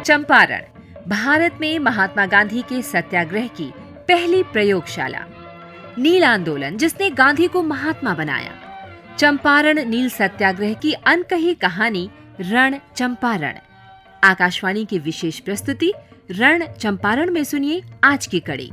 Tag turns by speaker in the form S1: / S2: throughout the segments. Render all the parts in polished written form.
S1: चंपारण भारत में महात्मा गांधी के सत्याग्रह की पहली प्रयोगशाला। नील आंदोलन जिसने गांधी को महात्मा बनाया। चंपारण नील सत्याग्रह की अनकही कहानी रण चंपारण। आकाशवाणी की विशेष प्रस्तुति रण चंपारण में सुनिए आज की कड़ी।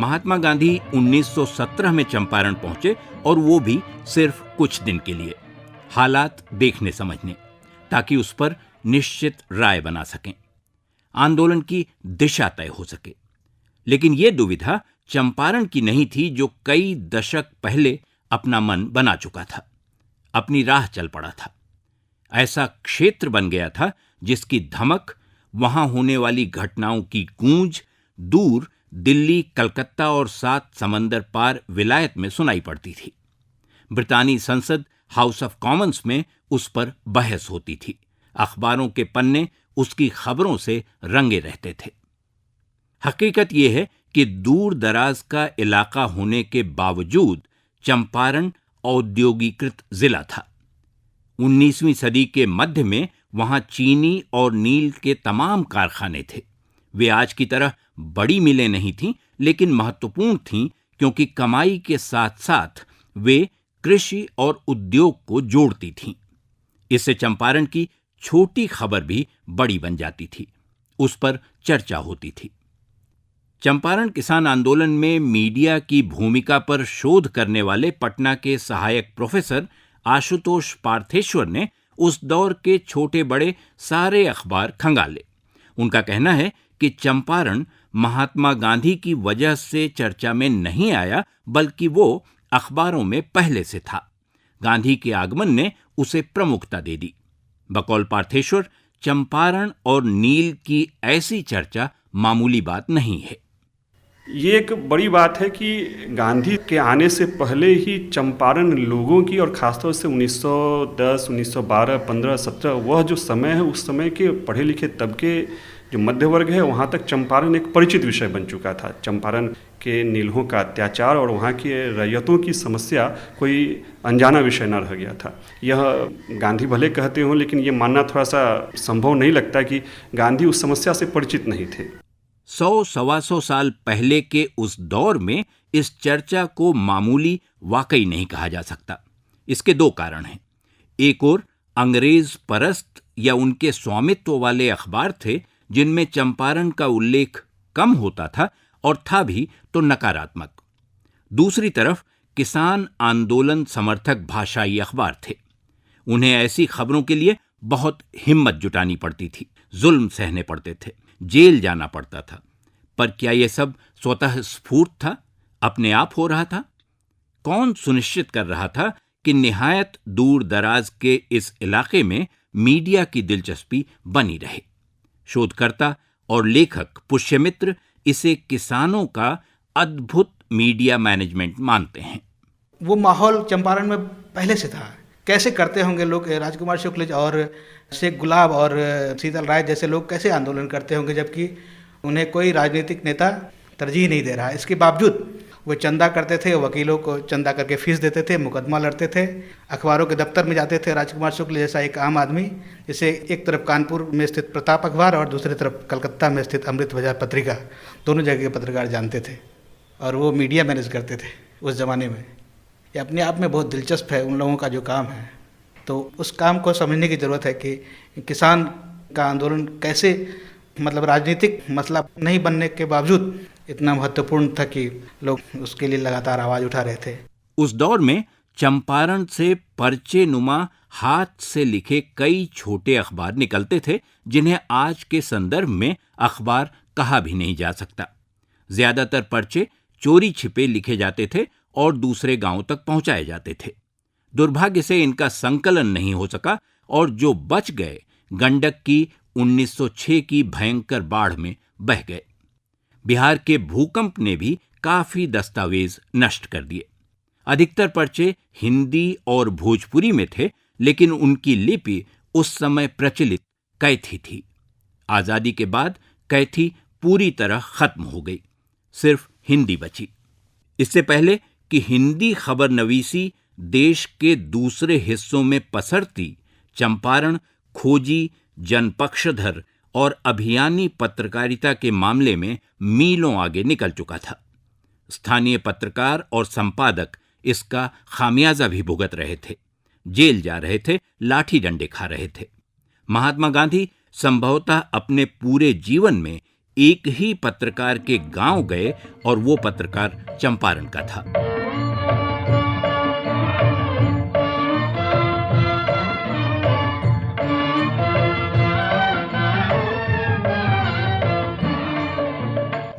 S2: महात्मा गांधी 1917 में चंपारण पहुंचे और वो भी सिर्फ कुछ दिन के लिए, हालात देखने समझने, ताकि उस पर निश्चित राय बना सकें, आंदोलन की दिशा तय हो सके। लेकिन यह दुविधा चंपारण की नहीं थी, जो कई दशक पहले अपना मन बना चुका था, अपनी राह चल पड़ा था। ऐसा क्षेत्र बन गया था जिसकी धमक, वहां होने वाली घटनाओं की गूंज दूर दिल्ली, कलकत्ता और 7 समंदर पार विलायत में सुनाई पड़ती थी। ब्रितानी संसद हाउस ऑफ कॉमन्स में उस पर बहस होती थी। अखबारों के पन्ने उसकी खबरों से रंगे रहते थे। हकीकत यह है कि दूर दराज का इलाका होने के बावजूद चंपारण औद्योगिकृत जिला था। 19वीं सदी के मध्य में वहां चीनी और नील के तमाम कारखाने थे। वे आज की तरह बड़ी मिलें नहीं थीं, लेकिन महत्वपूर्ण थीं, क्योंकि कमाई के साथ साथ वे कृषि और उद्योग को जोड़ती थीं। इससे चंपारण की छोटी खबर भी बड़ी बन जाती थी, उस पर चर्चा होती थी। चंपारण किसान आंदोलन में मीडिया की भूमिका पर शोध करने वाले पटना के सहायक प्रोफेसर आशुतोष पार्थेश्वर ने उस दौर के छोटे बड़े सारे अखबार खंगाले। उनका कहना है कि चंपारण महात्मा गांधी की वजह से चर्चा में नहीं आया, बल्कि वो अखबारों में पहले से था। गांधी के आगमन ने उसे प्रमुखता दे दी। बकौल पार्थेश्वर, चंपारण और नील की ऐसी चर्चा मामूली बात नहीं है।
S3: ये एक बड़ी बात है कि गांधी के आने से पहले ही चंपारण लोगों की, और खासतौर से 1910, 1912, 15, 17 वह जो समय है, उस समय के पढ़े लिखे तबके जो मध्य वर्ग है, वहाँ तक चंपारण एक परिचित विषय बन चुका था। चंपारण के नीलों का अत्याचार और वहाँ के रैयतों की समस्या कोई अनजाना विषय न रह गया था। यह गांधी भले कहते हों, लेकिन ये मानना थोड़ा सा संभव नहीं लगता कि गांधी उस समस्या से परिचित नहीं थे।
S2: 100-125 साल पहले के उस दौर में इस चर्चा को मामूली वाकई नहीं कहा जा सकता। इसके 2 कारण हैं। एक ओर अंग्रेज परस्त या उनके स्वामित्व वाले अखबार थे, जिनमें चंपारण का उल्लेख कम होता था, और था भी तो नकारात्मक। दूसरी तरफ किसान आंदोलन समर्थक भाषाई अखबार थे। उन्हें ऐसी खबरों के लिए बहुत हिम्मत जुटानी पड़ती थी, जुल्म सहने पड़ते थे, जेल जाना पड़ता था। पर क्या यह सब स्वतः स्फूर्त था, अपने आप हो रहा था? कौन सुनिश्चित कर रहा था कि निहायत दूर दराज के इस इलाके में मीडिया की दिलचस्पी बनी रहे? शोधकर्ता और लेखक पुष्यमित्र इसे किसानों का अद्भुत मीडिया मैनेजमेंट मानते हैं।
S4: वो माहौल चंपारण में पहले से था। कैसे करते होंगे लोग, राजकुमार शुक्ल और शेख गुलाब और शीतल राय जैसे लोग कैसे आंदोलन करते होंगे, जबकि उन्हें कोई राजनीतिक नेता तरजीह नहीं दे रहा। इसके बावजूद वो चंदा करते थे, वकीलों को चंदा करके फीस देते थे, मुकदमा लड़ते थे, अखबारों के दफ्तर में जाते थे। राजकुमार शुक्ल जैसा एक आम आदमी, जिसे एक तरफ कानपुर में स्थित प्रताप अखबार और दूसरी तरफ कलकत्ता में स्थित अमृत बाजार पत्रिका, दोनों जगह के पत्रकार जानते थे, और वो मीडिया मैनेज करते थे उस ज़माने में। ये अपने आप में बहुत दिलचस्प है उन लोगों का जो काम है। तो उस काम को समझने की ज़रूरत है कि किसान का आंदोलन कैसे, मतलब राजनीतिक मसला नहीं बनने के बावजूद इतना महत्वपूर्ण था कि लोग उसके लिए लगातार आवाज़ उठा रहे थे।
S2: उस दौर में चंपारण से पर्चे नुमा हाथ से लिखे कई छोटे अखबार निकलते थे, जिन्हें आज के संदर्भ में अखबार कहा भी नहीं जा सकता। ज्यादातर पर्चे चोरी छिपे लिखे जाते थे और दूसरे गांवों तक पहुंचाए जाते थे। दुर्भाग्य से इनका संकलन नहीं हो सका, और जो बच गए गंडक की 1906 की भयंकर बाढ़ में बह गए। बिहार के भूकंप ने भी काफी दस्तावेज नष्ट कर दिए। अधिकतर पर्चे हिंदी और भोजपुरी में थे, लेकिन उनकी लिपि उस समय प्रचलित कैथी थी। आजादी के बाद कैथी पूरी तरह खत्म हो गई। सिर्फ हिंदी बची। इससे पहले कि हिंदी खबरनवीसी देश के दूसरे हिस्सों में पसरती, चंपारण खोजी, जनपक्षधर और अभियानी पत्रकारिता के मामले में मीलों आगे निकल चुका था। स्थानीय पत्रकार और संपादक इसका खामियाजा भी भुगत रहे थे, जेल जा रहे थे, लाठी डंडे खा रहे थे। महात्मा गांधी संभवतः अपने पूरे जीवन में एक ही पत्रकार के गांव गए और वो पत्रकार चंपारण का था।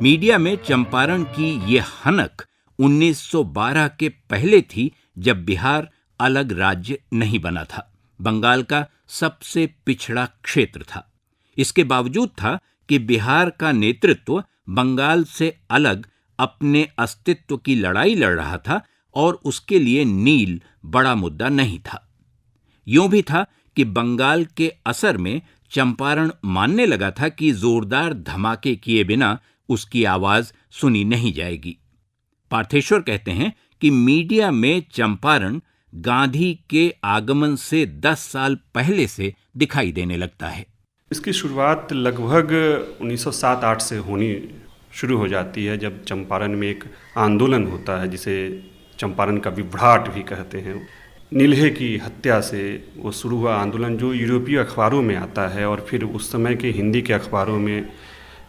S2: मीडिया में चंपारण की ये हनक 1912 के पहले थी, जब बिहार अलग राज्य नहीं बना था, बंगाल का सबसे पिछड़ा क्षेत्र था। इसके बावजूद था कि बिहार का नेतृत्व बंगाल से अलग अपने अस्तित्व की लड़ाई लड़ रहा था और उसके लिए नील बड़ा मुद्दा नहीं था। यूं भी था कि बंगाल के असर में चंपारण मानने लगा था कि जोरदार धमाके किए बिना उसकी आवाज सुनी नहीं जाएगी। पार्थेश्वर कहते हैं कि मीडिया में चंपारण गांधी के आगमन से 10 साल पहले से दिखाई देने लगता है।
S3: इसकी शुरुआत लगभग 1907-8 से होनी शुरू हो जाती है, जब चंपारण में एक आंदोलन होता है जिसे चंपारण का विभ्राट भी कहते हैं। नीलहे की हत्या से वो शुरू हुआ आंदोलन, जो यूरोपीय अखबारों में आता है और फिर उस समय के हिंदी के अखबारों में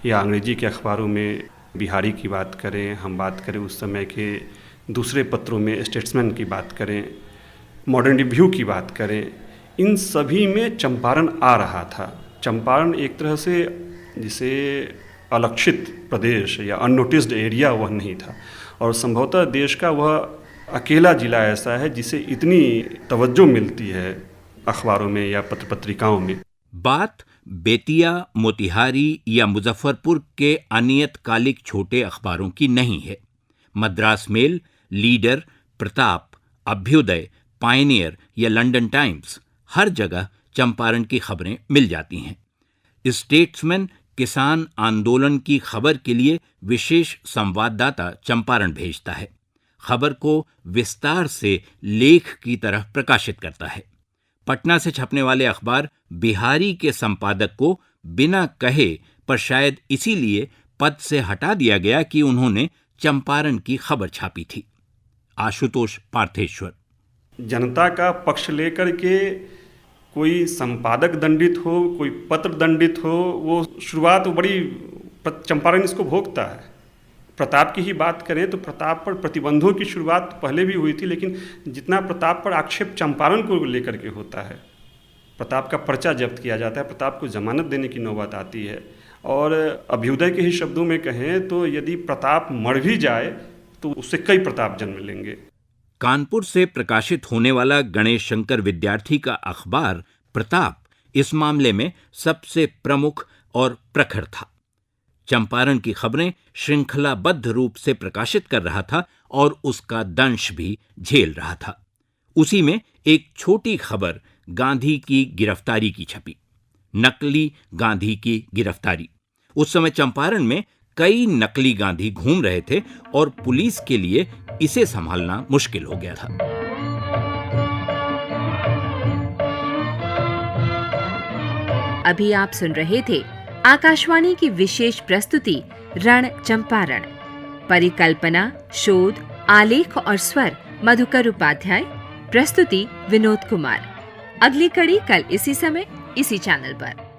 S3: या अंग्रेजी के अखबारों में, बिहारी की बात करें, हम बात करें उस समय के दूसरे पत्रों में, स्टेट्समैन की बात करें, मॉडर्न रिव्यू की बात करें, इन सभी में चंपारण आ रहा था। चंपारण एक तरह से जिसे अलक्षित प्रदेश या अननोटिस्ड एरिया वह नहीं था, और संभवतः देश का वह अकेला जिला ऐसा है जिसे इतनी तवज्जो मिलती है अखबारों में या पत्र पत्रिकाओं में।
S2: बात बेतिया, मोतिहारी या मुजफ्फरपुर के अनियतकालिक छोटे अखबारों की नहीं है। Madras Mail, Leader, Pratap, Abhyudaya, Pioneer या लंदन टाइम्स, हर जगह चंपारण की खबरें मिल जाती हैं। स्टेट्समैन किसान आंदोलन की खबर के लिए विशेष संवाददाता चंपारण भेजता है, खबर को विस्तार से लेख की तरह प्रकाशित करता है। पटना से छपने वाले अखबार बिहारी के संपादक को बिना कहे, पर शायद इसीलिए पद से हटा दिया गया कि उन्होंने चंपारण की खबर छापी थी। आशुतोष पार्थेश्वर।
S3: जनता का पक्ष लेकर के कोई संपादक दंडित हो, कोई पत्र दंडित हो, वो शुरुआत बड़ी चंपारण इसको भोगता है। प्रताप की ही बात करें तो प्रताप पर प्रतिबंधों की शुरुआत पहले भी हुई थी, लेकिन जितना प्रताप पर आक्षेप चंपारण को लेकर के होता है, प्रताप का पर्चा जब्त किया जाता है, प्रताप को जमानत देने की नौबत आती है। और अभ्युदय के ही शब्दों में कहें तो यदि प्रताप मर भी जाए तो उससे कई प्रताप जन्म लेंगे।
S2: कानपुर से प्रकाशित होने वाला गणेश शंकर विद्यार्थी का अखबार प्रताप इस मामले में सबसे प्रमुख और प्रखर था। चंपारण की खबरें श्रृंखलाबद्ध रूप से प्रकाशित कर रहा था और उसका दंश भी झेल रहा था। उसी में एक छोटी खबर गांधी की गिरफ्तारी की छपी, नकली गांधी की गिरफ्तारी। उस समय चंपारण में कई नकली गांधी घूम रहे थे और पुलिस के लिए इसे संभालना मुश्किल हो गया था।
S1: अभी आप सुन रहे थे आकाशवाणी की विशेष प्रस्तुति रण चंपारण। परिकल्पना, शोध, आलेख और स्वर मधुकर उपाध्याय। प्रस्तुति विनोद कुमार। अगली कड़ी कल इसी समय इसी चैनल पर।